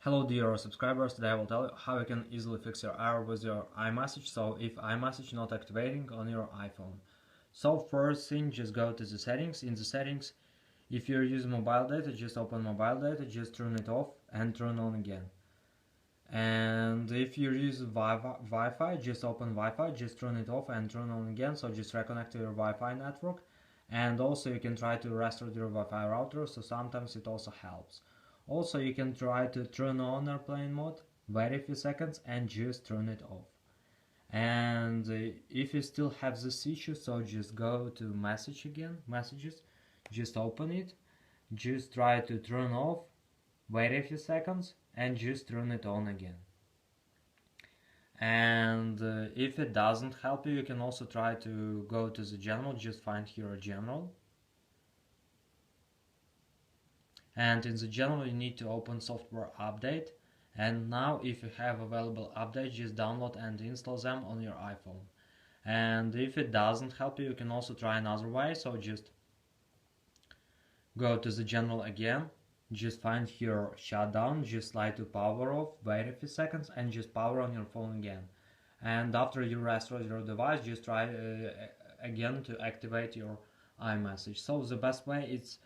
Hello dear subscribers, today I will tell you how you can easily fix your error with your iMessage, so if iMessage not activating on your iPhone. So first thing, just go to the settings. In the settings, if you're using mobile data, just open mobile data, just turn it off and turn on again. And if you're using Wi-Fi, just open Wi-Fi, just turn it off and turn on again, so just reconnect to your Wi-Fi network. And also you can try to restore your Wi-Fi router, so sometimes it also helps. Also you can try to turn on airplane mode, wait a few seconds and just turn it off. And if you still have this issue, so just go to messages, just open it, just try to turn off, wait a few seconds and just turn it on again. And if it doesn't help you, you can also try to go to the general, just find here general. And in the general you need to open software update, and now if you have available updates, just download and install them on your iPhone. And if it doesn't help you, you can also try another way, so just go to the general again, just find here shutdown, just slide to power off, wait a few seconds and just power on your phone again. And after you restore your device, just try again to activate your iMessage. So the best way is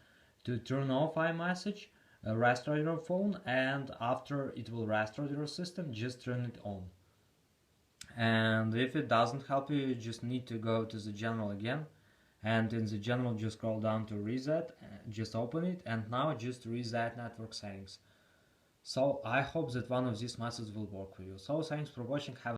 to turn off iMessage, restore your phone, and after it will restore your system, just turn it on. And if it doesn't help you, you just need to go to the general again, and in the general just scroll down to reset, just open it, and now just reset network settings. So I hope that one of these methods will work for you. So thanks for watching, have